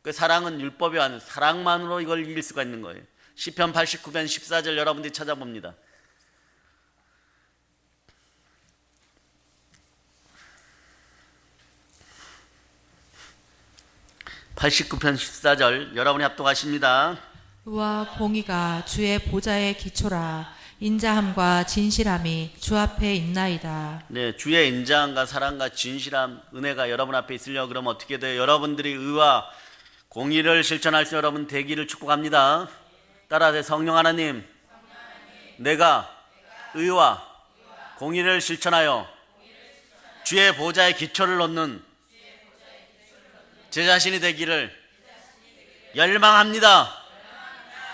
그 사랑은 율법이 아닌 사랑만으로 이걸 이길 수가 있는 거예요. 시편 89편 14절 여러분들이 찾아봅니다. 89편 14절 여러분이 합독하십니다. 의와 공의가 주의 보좌의 기초라. 인자함과 진실함이 주 앞에 있나이다. 네, 주의 인자함과 사랑과 진실함, 은혜가 여러분 앞에 있으려 그러면 어떻게 돼요? 여러분들이 의와 공의를 실천할 수 여러분 되기를 축복합니다. 따라하세요. 성령 하나님, 내가 의와 공의를 실천하여 주의 보좌의 기초를 놓는 제 자신이 되기를 열망합니다.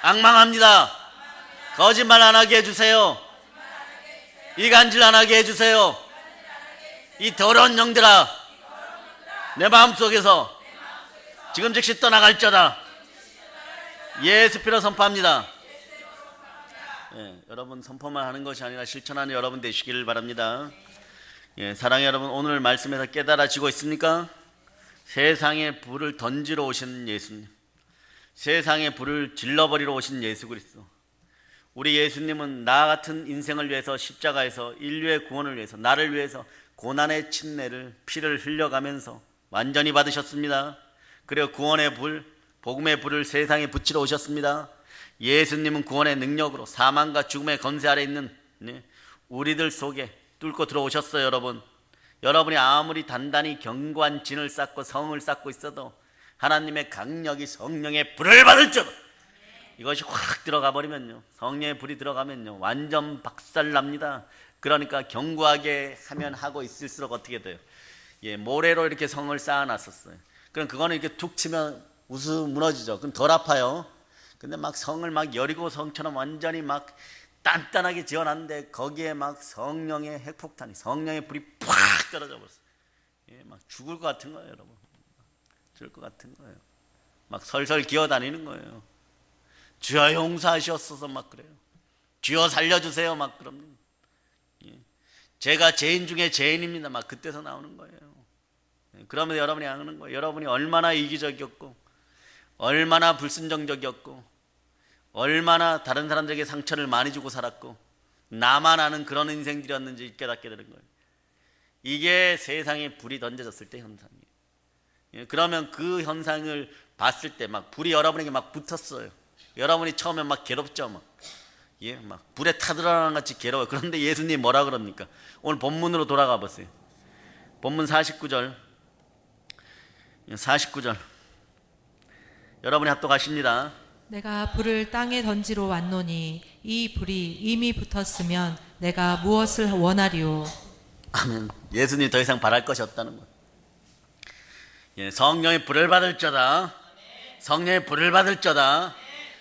악망합니다. 거짓말 안 하게 해주세요. 이간질 안 하게 해주세요. 이 더러운 영들아, 내 마음속에서 지금 즉시 떠나갈지어다. 예수 피로 선포합니다. 여러분 선포만 하는 것이 아니라 실천하는 여러분 되시기를 바랍니다. 사랑의 여러분, 오늘 말씀에서 깨달아지고 있습니까? 세상에 불을 던지러 오신 예수님, 세상에 불을 질러버리러 오신 예수 그리스도. 우리 예수님은 나 같은 인생을 위해서 십자가에서 인류의 구원을 위해서, 나를 위해서 고난의 침례를, 피를 흘려가면서 완전히 받으셨습니다. 그리고 구원의 불, 복음의 불을 세상에 붙이러 오셨습니다. 예수님은 구원의 능력으로 사망과 죽음의 권세 아래 있는 우리들 속에 뚫고 들어오셨어요. 여러분, 여러분이 아무리 단단히 견고한 진을 쌓고 성을 쌓고 있어도 하나님의 강력이 성령의 불을 받을 줄, 이것이 확 들어가 버리면요, 성령의 불이 들어가면요, 완전 박살납니다. 그러니까 견고하게 하면 하고 있을수록 어떻게 돼요? 모래로 이렇게 성을 쌓아놨었어요. 그럼 그거는 이렇게 툭 치면 우수 무너지죠. 그럼 덜 아파요. 근데 막 성을 막 여리고 성처럼 완전히 막 단단하게 지어놨는데 거기에 막 성령의 핵폭탄이, 성령의 불이 팍 떨어져 버렸어요. 막 죽을 것 같은 거예요, 여러분. 죽을 것 같은 거예요. 막 설설 기어다니는 거예요. 주여 용서하시옵소서 막 그래요. 주여 살려주세요 막 그럽니다. 제가 죄인 중에 죄인입니다 막 그때서 나오는 거예요. 그러면 여러분이 아는 거예요. 여러분이 얼마나 이기적이었고, 얼마나 불순종적이었고, 얼마나 다른 사람들에게 상처를 많이 주고 살았고, 나만 아는 그런 인생들이었는지 깨닫게 되는 거예요. 이게 세상에 불이 던져졌을 때 현상이에요. 그러면 그 현상을 봤을 때 막 불이 여러분에게 막 붙었어요. 여러분이 처음에 막 괴롭죠. 막 불에 타들어가는 같이 괴로워요. 그런데 예수님 뭐라 그럽니까? 오늘 본문으로 돌아가 보세요. 본문 49절 여러분이 합독하십니다. 내가 불을 땅에 던지러 왔노니 이 불이 이미 붙었으면 내가 무엇을 원하리요? 아멘. 예수님 더 이상 바랄 것이 없다는 거예요. 성령의 불을 받을 자다. 성령의 불을 받을 자다.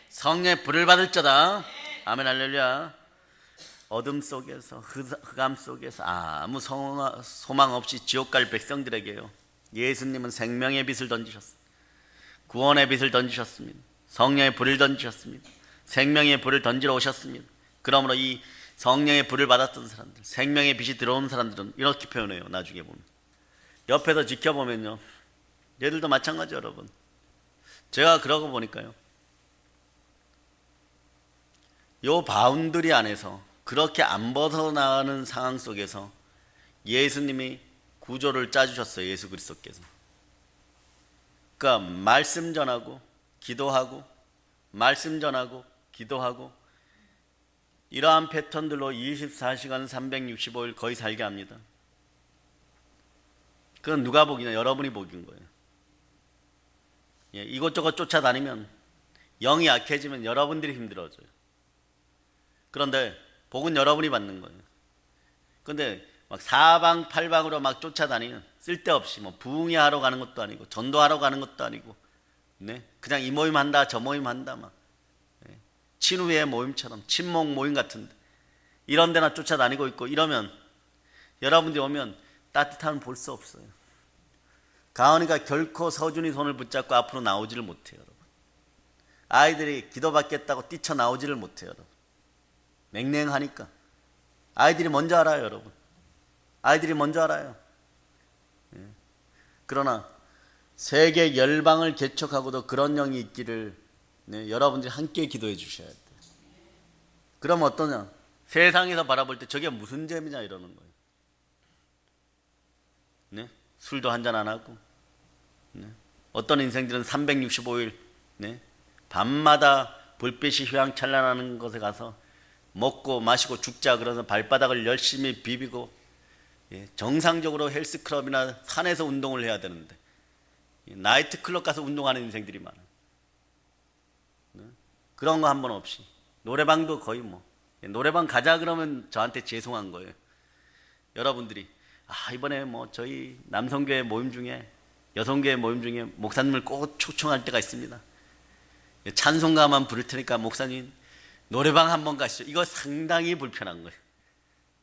성령의 불을 받을 자다. 아멘 할렐루야. 어둠 속에서, 흑암 속에서 아무 소망 없이 지옥 갈 백성들에게요, 예수님은 생명의 빛을 던지셨습니다. 구원의 빛을 던지셨습니다. 성령의 불을 던지셨습니다. 생명의 불을 던지러 오셨습니다. 그러므로 이 성령의 불을 받았던 사람들, 생명의 빛이 들어온 사람들은 이렇게 표현해요. 나중에 보면, 옆에서 지켜보면요, 얘들도 마찬가지. 여러분, 제가 그러고 보니까요, 요 바운더리 안에서 그렇게 안 벗어나가는 상황 속에서 예수님이 구조를 짜주셨어요. 예수 그리스도께서. 그러니까 말씀 전하고 기도하고, 말씀 전하고 기도하고, 이러한 패턴들로 24시간 365일 거의 살게 합니다. 그건 누가 복이냐? 여러분이 복인 거예요. 이것저것 쫓아다니면, 영이 약해지면 여러분들이 힘들어져요. 그런데 복은 여러분이 받는 거예요. 그런데 막 사방팔방으로 막 쫓아다니는, 쓸데없이 뭐 부흥회하러 가는 것도 아니고 전도하러 가는 것도 아니고, 그냥 이 모임 한다 저 모임 한다, 막 친후회 모임처럼 친목 모임 같은데 이런 데나 쫓아다니고 있고, 이러면 여러분들이 오면 따뜻함을 볼 수 없어요. 가은이가 결코 서준이 손을 붙잡고 앞으로 나오지를 못해요. 여러분, 아이들이 기도받겠다고 뛰쳐나오지를 못해요. 여러분, 맹맹하니까. 아이들이 먼저 알아요. 여러분, 아이들이 먼저 알아요. 그러나 세계 열방을 개척하고도 그런 영이 있기를 여러분들이 함께 기도해 주셔야 돼요. 그러면 어떠냐? 세상에서 바라볼 때 저게 무슨 재미냐 이러는 거예요. 술도 한잔 안 하고, 어떤 인생들은 365일 네? 밤마다 불빛이 휘황찬란하는 곳에 가서 먹고 마시고 죽자 그러면서 발바닥을 열심히 비비고 정상적으로 헬스클럽이나 산에서 운동을 해야 되는데 나이트클럽 가서 운동하는 인생들이 많아요. 그런 거 한 번 없이 노래방도 거의 노래방 가자 그러면 저한테 죄송한 거예요. 여러분들이 이번에 저희 남성교회 모임 중에 여성교회 모임 중에 목사님을 꼭 초청할 때가 있습니다. 찬송가만 부를 테니까 목사님 노래방 한번 가시죠. 이거 상당히 불편한 거예요.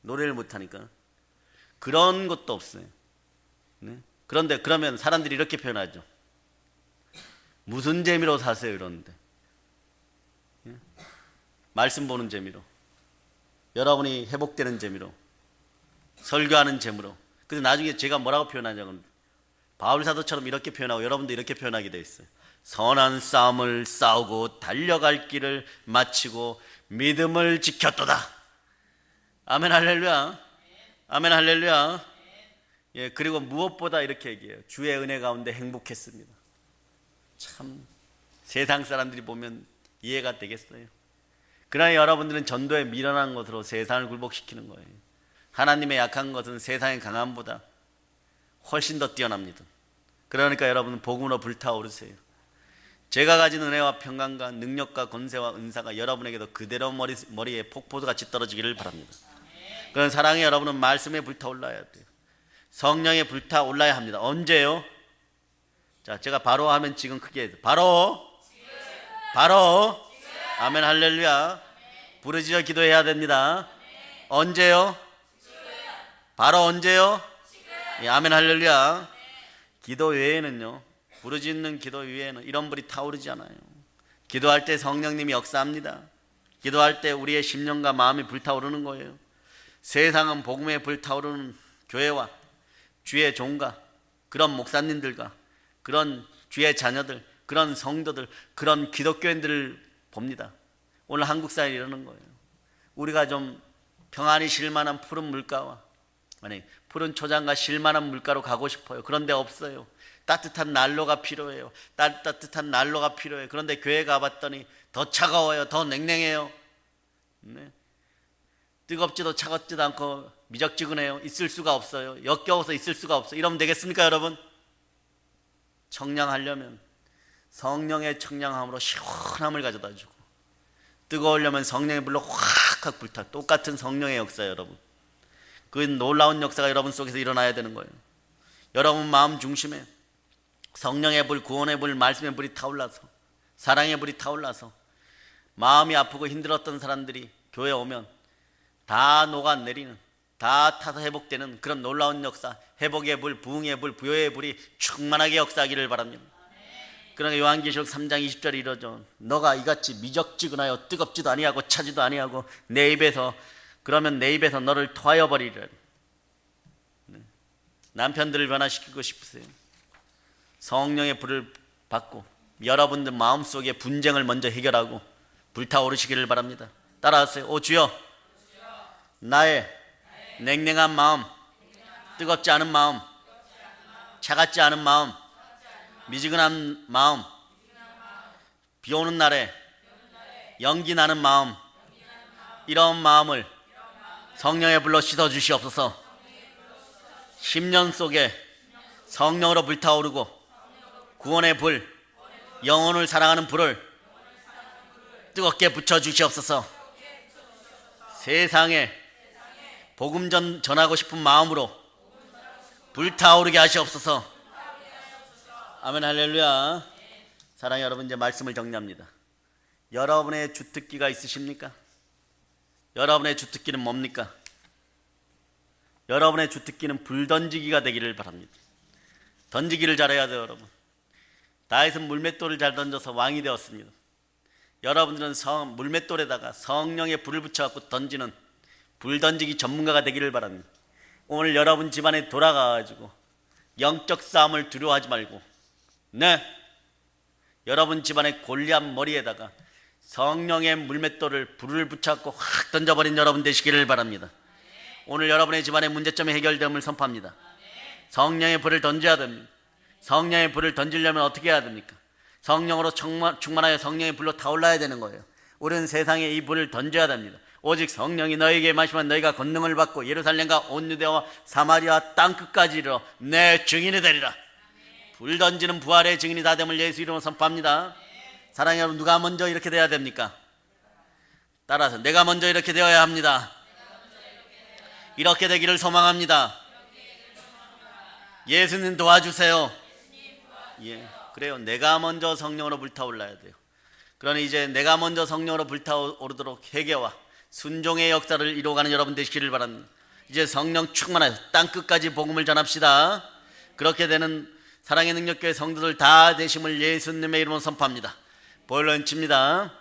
노래를 못하니까. 그런 것도 없어요. 네? 그런데 그러면 사람들이 이렇게 표현하죠. 무슨 재미로 사세요 이러는데. 말씀 보는 재미로, 여러분이 회복되는 재미로, 설교하는 재미로. 그래서 나중에 제가 뭐라고 표현하냐면 바울사도처럼 이렇게 표현하고 여러분도 이렇게 표현하게 돼 있어요. 선한 싸움을 싸우고 달려갈 길을 마치고 믿음을 지켰도다. 아멘 할렐루야. 아멘 할렐루야. 그리고 무엇보다 이렇게 얘기해요. 주의 은혜 가운데 행복했습니다. 참 세상 사람들이 보면 이해가 되겠어요. 그러나 여러분들은 전도에 미련한 것으로 세상을 굴복시키는 거예요. 하나님의 약한 것은 세상의 강함보다 훨씬 더 뛰어납니다. 그러니까 여러분은 복음으로 불타오르세요. 제가 가진 은혜와 평강과 능력과 권세와 은사가 여러분에게도 그대로 머리에 폭포수같이 떨어지기를 바랍니다. 그런 사랑의 여러분은 말씀에 불타올라야 돼요. 성령에 불타올라야 합니다. 언제요? 자, 제가 바로 하면 지금 크게 해서 바로 아멘 할렐루야. 부르짖어 기도해야 됩니다. 언제요? 바로 언제요? 아멘 할렐루야. 기도 외에는요, 부르짖는 기도 외에는 이런 불이 타오르지 않아요. 기도할 때 성령님이 역사합니다. 기도할 때 우리의 심령과 마음이 불타오르는 거예요. 세상은 복음에 불타오르는 교회와 주의 종과 그런 목사님들과 그런 주의 자녀들, 그런 성도들, 그런 기독교인들을 봅니다. 오늘 한국 사회에 이러는 거예요. 우리가 좀 평안히 쉴 만한 푸른 물가와 푸른 초장과 쉴 만한 물가로 가고 싶어요. 그런데 없어요. 따뜻한 난로가 필요해요. 따뜻한 난로가 필요해요. 그런데 교회 가봤더니 더 차가워요. 더 냉랭해요. 네. 뜨겁지도 차갑지도 않고 미적지근해요. 있을 수가 없어요. 역겨워서 있을 수가 없어요. 이러면 되겠습니까 여러분? 청량하려면 성령의 청량함으로 시원함을 가져다 주고, 뜨거우려면 성령의 불로 확 불타. 똑같은 성령의 역사예요 여러분. 그 놀라운 역사가 여러분 속에서 일어나야 되는 거예요. 여러분 마음 중심에 성령의 불, 구원의 불, 말씀의 불이 타올라서, 사랑의 불이 타올라서 마음이 아프고 힘들었던 사람들이 교회에 오면 다 녹아내리는, 다 타서 회복되는 그런 놀라운 역사, 회복의 불, 부흥의 불, 부여의 불이 충만하게 역사하기를 바랍니다. 그러나 요한계시록 3장 20절에 이러죠. 너가 이같이 미적지근하여 뜨겁지도 아니하고 차지도 아니하고 내 입에서, 그러면 내 입에서 너를 토하여 버리리라. 남편들을 변화시키고 싶으세요? 성령의 불을 받고 여러분들 마음속에 분쟁을 먼저 해결하고 불타오르시기를 바랍니다. 따라하세요. 오 주여, 나의 냉랭한 마음, 뜨겁지 않은 마음, 차갑지 않은 마음, 미지근한 마음, 비 오는 날에 연기 나는 마음, 이런 마음을 성령의 불로 씻어 주시옵소서. 10년 속에 성령으로 불타오르고 구원의 불, 영혼을 사랑하는 불을 뜨겁게 붙여 주시옵소서. 세상에 복음 전하고 싶은 마음으로 불타오르게 하시옵소서. 아멘 할렐루야. 사랑하는 여러분, 이제 말씀을 정리합니다. 여러분의 주특기가 있으십니까? 여러분의 주특기는 뭡니까? 여러분의 주특기는 불 던지기가 되기를 바랍니다. 던지기를 잘해야 돼요 여러분. 다윗은 물맷돌을 잘 던져서 왕이 되었습니다. 여러분들은 물맷돌에다가 성령의 불을 붙여갖고 던지는 불 던지기 전문가가 되기를 바랍니다. 오늘 여러분 집안에 돌아가가지고 영적 싸움을 두려워하지 말고, 여러분 집안의 골리앗 머리에다가 성령의 물맷돌을 불을 붙여갖고 확 던져버린 여러분 되시기를 바랍니다. 오늘 여러분의 집안의 문제점이 해결됨을 선포합니다. 성령의 불을 던져야 됩니다. 성령의 불을 던지려면 어떻게 해야 됩니까? 성령으로 충만하여 성령의 불로 타올라야 되는 거예요. 우리는 세상에 이 불을 던져야 됩니다. 오직 성령이 너에게 마시면 너희가 권능을 받고 예루살렘과 온 유대와 사마리아 땅끝까지 이르러 내 증인이 되리라. 불 던지는 부활의 증인이 다 됨을 예수 이름으로 선포합니다. 사랑하는 여러분, 누가 먼저 이렇게 돼야 됩니까? 따라서 내가 먼저 이렇게 되어야 합니다. 이렇게 되기를 소망합니다. 예수님 도와주세요. 예, 그래요. 내가 먼저 성령으로 불타올라야 돼요. 그러니 이제 내가 먼저 성령으로 불타오르도록 회개와 순종의 역사를 이루어가는 여러분 되시기를 바랍니다. 이제 성령 충만하여 땅끝까지 복음을 전합시다. 그렇게 되는 사랑의 능력교회 성도들 다 되심을 예수님의 이름으로 선포합니다. 보일러 칩니다.